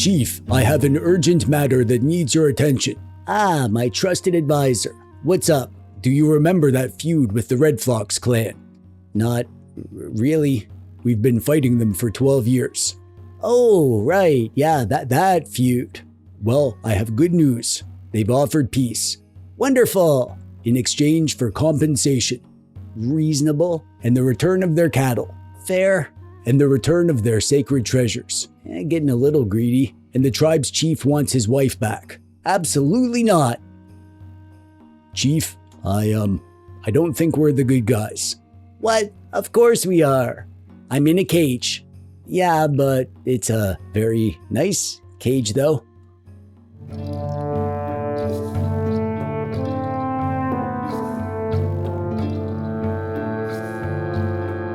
Chief, I have an urgent matter that needs your attention. Ah, my trusted advisor. What's up? Do you remember that feud with the Red Fox clan? Not really. We've been fighting them for 12 years. Oh, right. Yeah, that feud. Well, I have good news. They've offered peace. Wonderful. In exchange for compensation. Reasonable. And the return of their cattle. Fair. And the return of their sacred treasures. Getting a little greedy. And the tribe's chief wants his wife back. Absolutely not. Chief, I don't think we're the good guys. What? Of course we are. I'm in a cage. Yeah, but it's a very nice cage though.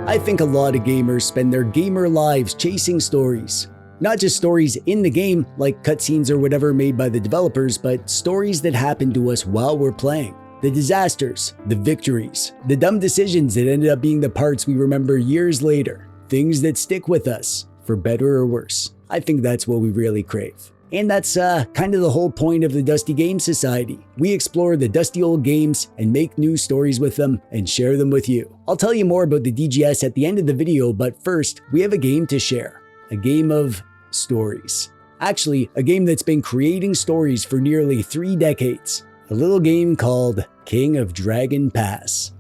I think a lot of gamers spend their gamer lives chasing stories. Not just stories in the game, like cutscenes or whatever made by the developers, but stories that happen to us while we're playing. The disasters, the victories, the dumb decisions that ended up being the parts we remember years later. Things that stick with us, for better or worse. I think that's what we really crave. And that's kind of the whole point of the Dusty Game Society. We explore the dusty old games and make new stories with them and share them with you. I'll tell you more about the DGS at the end of the video, but first, we have a game to share. A game of stories. Actually, a game that's been creating stories for nearly 3 decades. A little game called King of Dragon Pass.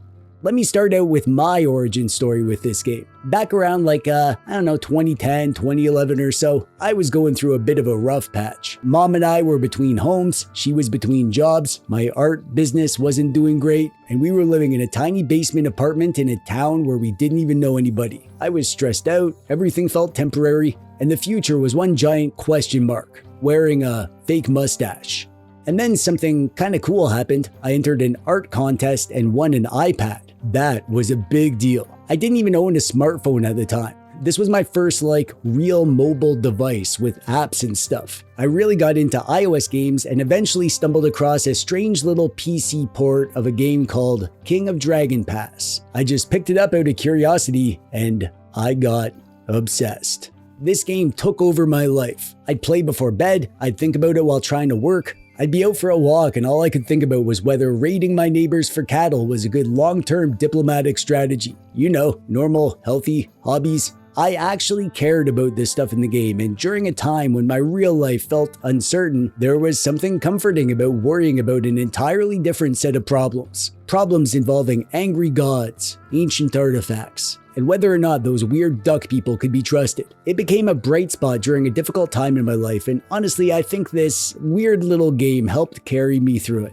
Let me start out with my origin story with this game. Back around 2010, 2011 or so, I was going through a bit of a rough patch. Mom and I were between homes, she was between jobs, my art business wasn't doing great, and we were living in a tiny basement apartment in a town where we didn't even know anybody. I was stressed out, everything felt temporary, and the future was one giant question mark, wearing a fake mustache. And then something kinda cool happened. I entered an art contest and won an iPad. That was a big deal. I didn't even own a smartphone at the time. This was my first real mobile device with apps and stuff. I really got into iOS games and eventually stumbled across a strange little PC port of a game called King of Dragon Pass. I just picked it up out of curiosity and I got obsessed. This game took over my life. I'd play before bed, I'd think about it while trying to work, I'd be out for a walk and all I could think about was whether raiding my neighbors for cattle was a good long-term diplomatic strategy. You know, normal, healthy hobbies. I actually cared about this stuff in the game, and during a time when my real life felt uncertain, there was something comforting about worrying about an entirely different set of problems. Problems involving angry gods, ancient artifacts, and whether or not those weird duck people could be trusted. It became a bright spot during a difficult time in my life, and honestly, I think this weird little game helped carry me through it.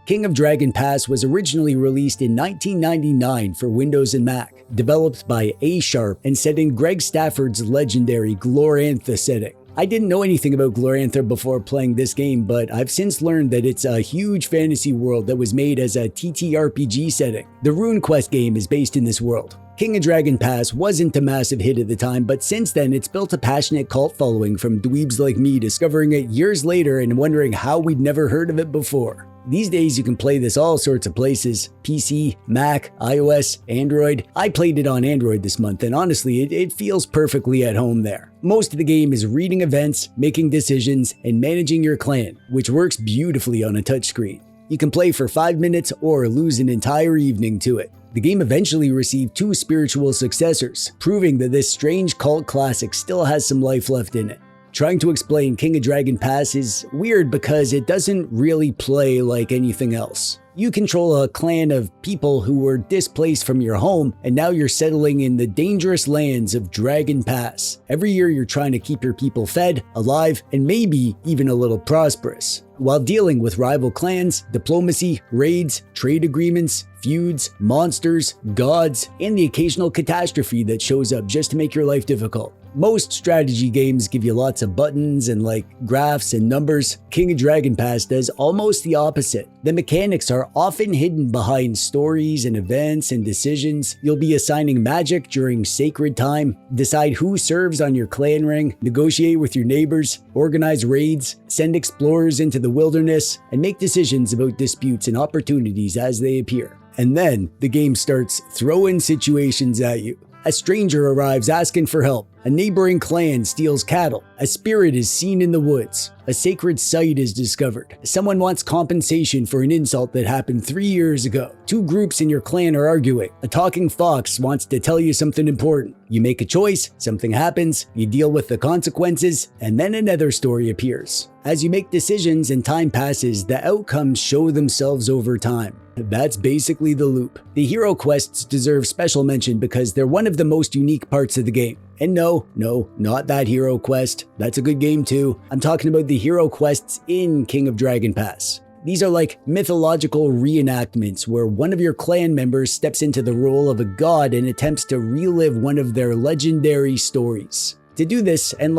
King of Dragon Pass was originally released in 1999 for Windows and Mac, developed by A Sharp and set in Greg Stafford's legendary Glorantha setting. I didn't know anything about Glorantha before playing this game, but I've since learned that it's a huge fantasy world that was made as a TTRPG setting. The RuneQuest game is based in this world. King of Dragon Pass wasn't a massive hit at the time, but since then it's built a passionate cult following from dweebs like me discovering it years later and wondering how we'd never heard of it before. These days you can play this all sorts of places: PC, Mac, iOS, Android. I played it on Android this month and honestly it feels perfectly at home there. Most of the game is reading events, making decisions, and managing your clan, which works beautifully on a touchscreen. You can play for 5 minutes or lose an entire evening to it. The game eventually received 2 spiritual successors, proving that this strange cult classic still has some life left in it. Trying to explain King of Dragon Pass is weird because it doesn't really play like anything else. You control a clan of people who were displaced from your home, and now you're settling in the dangerous lands of Dragon Pass. Every year you're trying to keep your people fed, alive, and maybe even a little prosperous, while dealing with rival clans, diplomacy, raids, trade agreements, feuds, monsters, gods, and the occasional catastrophe that shows up just to make your life difficult. Most strategy games give you lots of buttons and graphs and numbers. King of Dragon Pass does almost the opposite. The mechanics are often hidden behind stories and events and decisions. You'll be assigning magic during sacred time, decide who serves on your clan ring, negotiate with your neighbors, organize raids, send explorers into the wilderness, and make decisions about disputes and opportunities as they appear. And then the game starts throwing situations at you. A stranger arrives asking for help. A neighboring clan steals cattle. A spirit is seen in the woods. A sacred site is discovered. Someone wants compensation for an insult that happened 3 years ago. 2 groups in your clan are arguing. A talking fox wants to tell you something important. You make a choice, something happens, you deal with the consequences, and then another story appears. As you make decisions and time passes, the outcomes show themselves over time. That's basically the loop. The hero quests deserve special mention because they're one of the most unique parts of the game. And no, not that hero quest. That's a good game too. I'm talking about the hero quests in King of Dragon Pass. These are like mythological reenactments where one of your clan members steps into the role of a god and attempts to relive one of their legendary stories. To do this and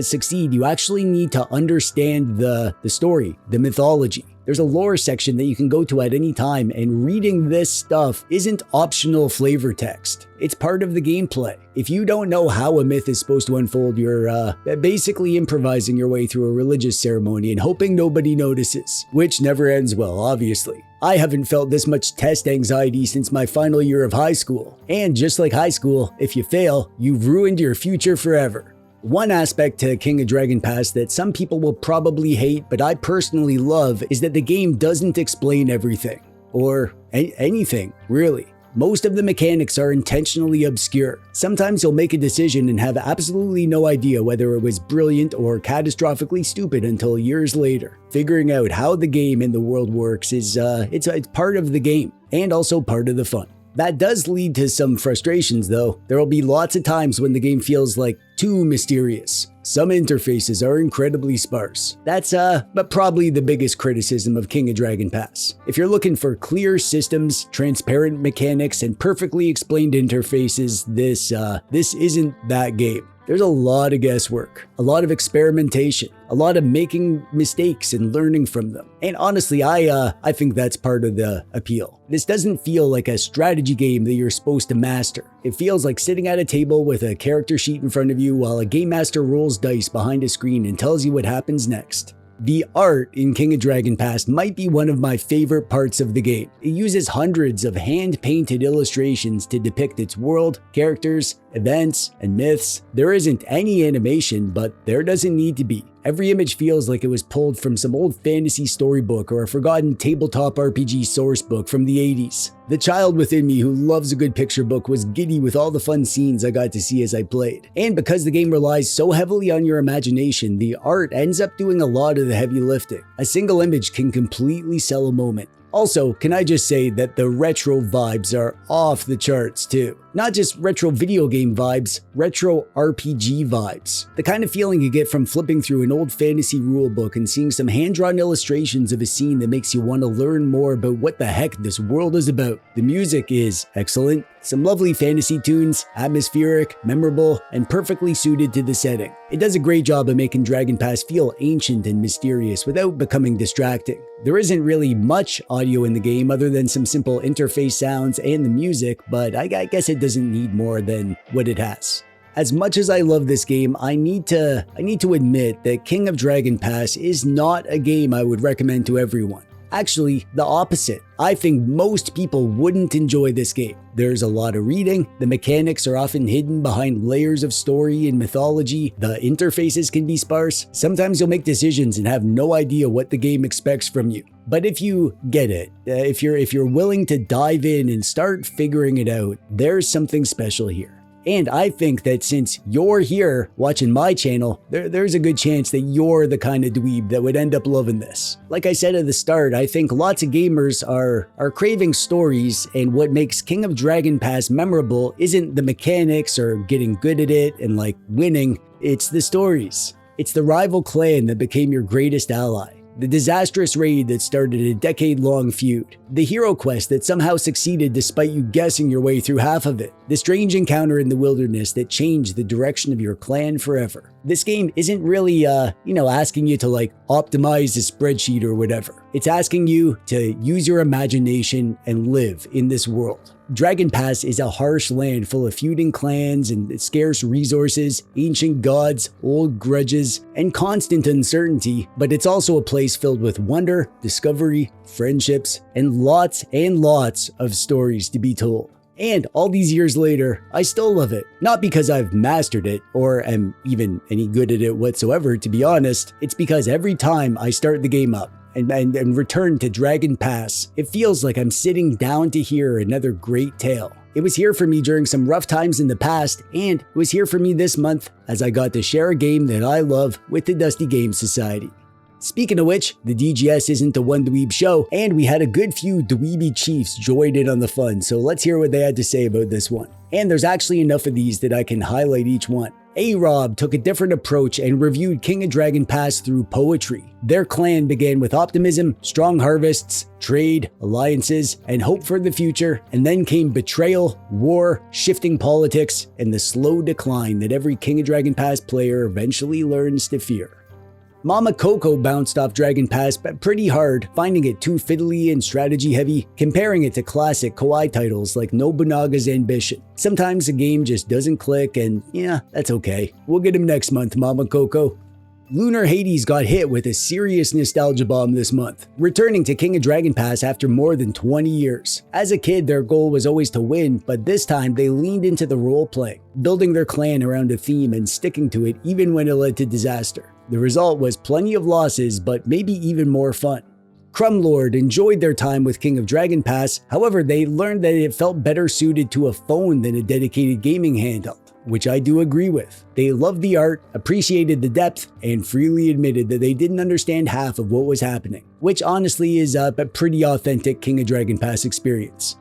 succeed, you actually need to understand the story, the mythology. There's a lore section that you can go to at any time, and reading this stuff isn't optional flavor text. It's part of the gameplay. If you don't know how a myth is supposed to unfold, you're basically improvising your way through a religious ceremony and hoping nobody notices, which never ends well, obviously. I haven't felt this much test anxiety since my final year of high school. And just like high school, if you fail, you've ruined your future forever. One aspect to King of Dragon Pass that some people will probably hate, but I personally love, is that the game doesn't explain everything. Or anything, really. Most of the mechanics are intentionally obscure. Sometimes you'll make a decision and have absolutely no idea whether it was brilliant or catastrophically stupid until years later. Figuring out how the game and the world works is it's part of the game, and also part of the fun. That does lead to some frustrations though. There will be lots of times when the game feels like too mysterious. Some interfaces are incredibly sparse. That's but probably the biggest criticism of King of Dragon Pass. If you're looking for clear systems, transparent mechanics, and perfectly explained interfaces, this isn't that game. There's a lot of guesswork, a lot of experimentation, a lot of making mistakes and learning from them. And honestly, I think that's part of the appeal. This doesn't feel like a strategy game that you're supposed to master. It feels like sitting at a table with a character sheet in front of you while a game master rolls dice behind a screen and tells you what happens next. The art in King of Dragon Pass might be one of my favorite parts of the game. It uses hundreds of hand-painted illustrations to depict its world, characters, events, and myths. There isn't any animation, but there doesn't need to be. Every image feels like it was pulled from some old fantasy storybook or a forgotten tabletop RPG source book from the 80s. The child within me who loves a good picture book was giddy with all the fun scenes I got to see as I played. And because the game relies so heavily on your imagination, the art ends up doing a lot of the heavy lifting. A single image can completely sell a moment. Also, can I just say that the retro vibes are off the charts too. Not just retro video game vibes, retro RPG vibes. The kind of feeling you get from flipping through an old fantasy rulebook and seeing some hand-drawn illustrations of a scene that makes you want to learn more about what the heck this world is about. The music is excellent. Some lovely fantasy tunes, atmospheric, memorable, and perfectly suited to the setting. It does a great job of making Dragon Pass feel ancient and mysterious without becoming distracting. There isn't really much audio in the game other than some simple interface sounds and the music, but I guess it doesn't need more than what it has. As much as I love this game, I need to admit that King of Dragon Pass is not a game I would recommend to everyone. Actually, the opposite. I think most people wouldn't enjoy this game. There's a lot of reading, the mechanics are often hidden behind layers of story and mythology, the interfaces can be sparse, sometimes you'll make decisions and have no idea what the game expects from you. But if you get it, if you're willing to dive in and start figuring it out, there's something special here. And I think that since you're here watching my channel, there's a good chance that you're the kind of dweeb that would end up loving this. Like I said at the start, I think lots of gamers are craving stories, and what makes King of Dragon Pass memorable isn't the mechanics or getting good at it and winning, it's the stories. It's the rival clan that became your greatest ally. The disastrous raid that started a decade-long feud. The hero quest that somehow succeeded despite you guessing your way through half of it. The strange encounter in the wilderness that changed the direction of your clan forever. This game isn't really, asking you to optimize a spreadsheet or whatever. It's asking you to use your imagination and live in this world. Dragon Pass is a harsh land full of feuding clans and scarce resources, ancient gods, old grudges, and constant uncertainty, but it's also a place filled with wonder, discovery, friendships, and lots of stories to be told. And all these years later, I still love it. Not because I've mastered it or am even any good at it whatsoever, to be honest. It's because every time I start the game up and return to Dragon Pass, it feels like I'm sitting down to hear another great tale. It was here for me during some rough times in the past, and it was here for me this month as I got to share a game that I love with the Dusty Game Society. Speaking of which, the DGS isn't a one dweeb show, and we had a good few dweeby chiefs join in on the fun, so let's hear what they had to say about this one. And there's actually enough of these that I can highlight each one. A-Rob took a different approach and reviewed King of Dragon Pass through poetry. Their clan began with optimism, strong harvests, trade, alliances, and hope for the future, and then came betrayal, war, shifting politics, and the slow decline that every King of Dragon Pass player eventually learns to fear. Mama Coco bounced off Dragon Pass pretty hard, finding it too fiddly and strategy heavy, comparing it to classic Kawaii titles like Nobunaga's Ambition. Sometimes a game just doesn't click, and yeah, that's okay. We'll get him next month, Mama Coco. Lunar Hades got hit with a serious nostalgia bomb this month, returning to King of Dragon Pass after more than 20 years. As a kid, their goal was always to win, but this time they leaned into the role-playing, building their clan around a theme and sticking to it even when it led to disaster. The result was plenty of losses, but maybe even more fun. Crumlord enjoyed their time with King of Dragon Pass, however they learned that it felt better suited to a phone than a dedicated gaming handheld, which I do agree with. They loved the art, appreciated the depth, and freely admitted that they didn't understand half of what was happening, which honestly is a pretty authentic King of Dragon Pass experience.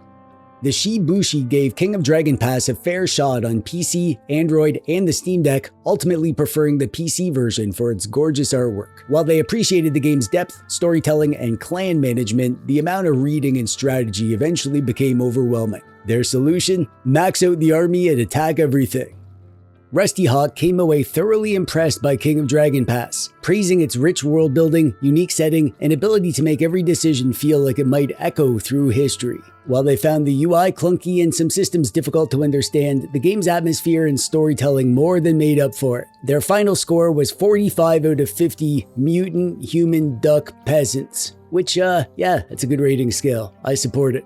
The Shibushi gave King of Dragon Pass a fair shot on PC, Android, and the Steam Deck, ultimately preferring the PC version for its gorgeous artwork. While they appreciated the game's depth, storytelling, and clan management, the amount of reading and strategy eventually became overwhelming. Their solution? Max out the army and attack everything. Rusty Hawk came away thoroughly impressed by King of Dragon Pass, praising its rich world building, unique setting, and ability to make every decision feel like it might echo through history. While they found the UI clunky and some systems difficult to understand, the game's atmosphere and storytelling more than made up for it. Their final score was 45 out of 50 mutant human duck peasants, which yeah, that's a good rating scale. I support it.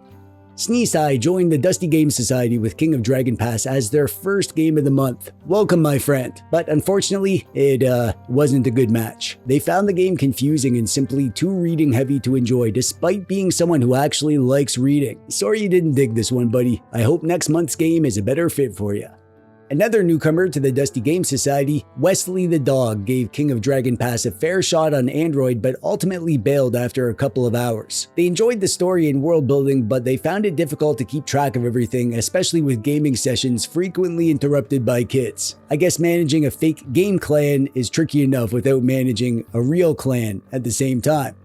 Sneesai joined the Dusty Game Society with King of Dragon Pass as their first game of the month. Welcome, my friend. But unfortunately, it wasn't a good match. They found the game confusing and simply too reading heavy to enjoy, despite being someone who actually likes reading. Sorry you didn't dig this one, buddy. I hope next month's game is a better fit for you. Another newcomer to the Dusty Game Society, Wesley the Dog, gave King of Dragon Pass a fair shot on Android but ultimately bailed after a couple of hours. They enjoyed the story and world building, but they found it difficult to keep track of everything, especially with gaming sessions frequently interrupted by kids. I guess managing a fake game clan is tricky enough without managing a real clan at the same time.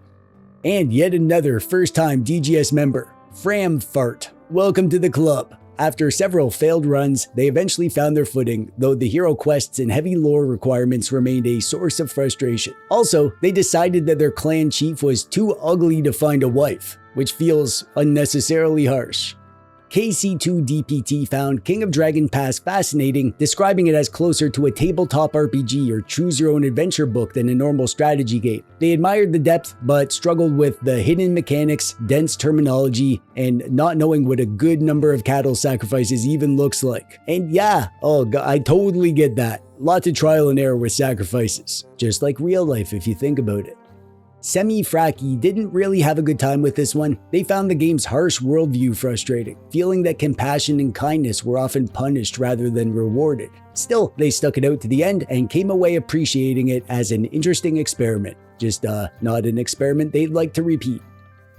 And yet another first-time DGS member, Framfart. Welcome to the club. After several failed runs, they eventually found their footing, though the hero quests and heavy lore requirements remained a source of frustration. Also, they decided that their clan chief was too ugly to find a wife, which feels unnecessarily harsh. KC2DPT found King of Dragon Pass fascinating, describing it as closer to a tabletop RPG or choose-your-own-adventure book than a normal strategy game. They admired the depth, but struggled with the hidden mechanics, dense terminology, and not knowing what a good number of cattle sacrifices even looks like. And yeah, oh god, I totally get that. Lots of trial and error with sacrifices. Just like real life if you think about it. Semi-Fracky didn't really have a good time with this one. They found the game's harsh worldview frustrating, feeling that compassion and kindness were often punished rather than rewarded. Still, they stuck it out to the end and came away appreciating it as an interesting experiment. Just not an experiment they'd like to repeat.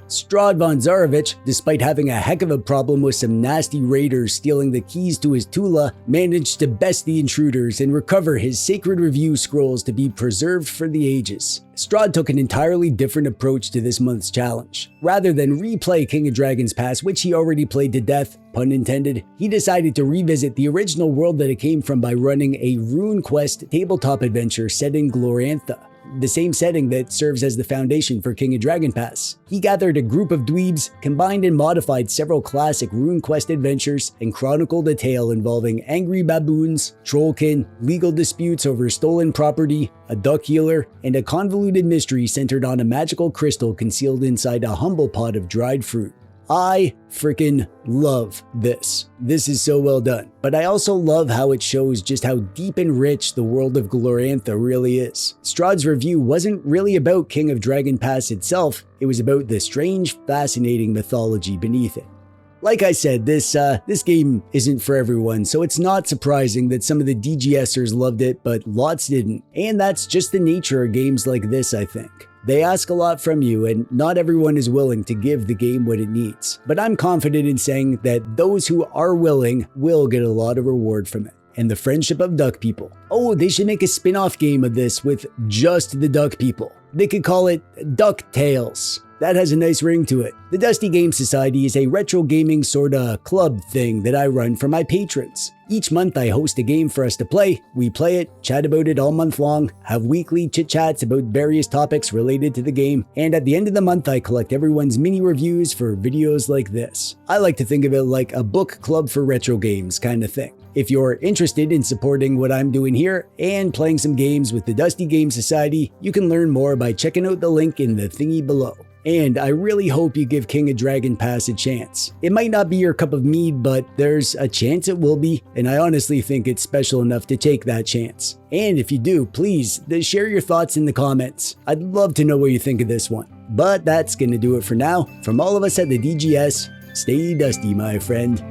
Strahd von Zarovich, despite having a heck of a problem with some nasty raiders stealing the keys to his Tula, managed to best the intruders and recover his sacred review scrolls to be preserved for the ages. Strahd took an entirely different approach to this month's challenge. Rather than replay King of Dragon's Pass, which he already played to death, pun intended, he decided to revisit the original world that it came from by running a RuneQuest tabletop adventure set in Glorantha, the same setting that serves as the foundation for King of Dragon Pass. He gathered a group of dweebs, combined and modified several classic RuneQuest adventures, and chronicled a tale involving angry baboons, trollkin, legal disputes over stolen property, a duck healer, and a convoluted mystery centered on a magical crystal concealed inside a humble pot of dried fruit. I freaking love this. This is so well done. But I also love how it shows just how deep and rich the world of Glorantha really is. Strahd's review wasn't really about King of Dragon Pass itself, it was about the strange, fascinating mythology beneath it. Like I said, this game isn't for everyone, so it's not surprising that some of the DGSers loved it, but lots didn't. And that's just the nature of games like this, I think. They ask a lot from you, and not everyone is willing to give the game what it needs. But I'm confident in saying that those who are willing will get a lot of reward from it. And the friendship of duck people. Oh, they should make a spin-off game of this with just the duck people. They could call it Duck Tales. That has a nice ring to it. The Dusty Game Society is a retro gaming sorta club thing that I run for my patrons. Each month I host a game for us to play, we play it, chat about it all month long, have weekly chit-chats about various topics related to the game, and at the end of the month I collect everyone's mini reviews for videos like this. I like to think of it like a book club for retro games kind of thing. If you're interested in supporting what I'm doing here and playing some games with the Dusty Game Society, you can learn more by checking out the link in the thingy below. And I really hope you give King of Dragon Pass a chance. It might not be your cup of mead, but there's a chance it will be, and I honestly think it's special enough to take that chance. And if you do, please share your thoughts in the comments. I'd love to know what you think of this one. But that's gonna do it for now. From all of us at the DGS, stay dusty, my friend.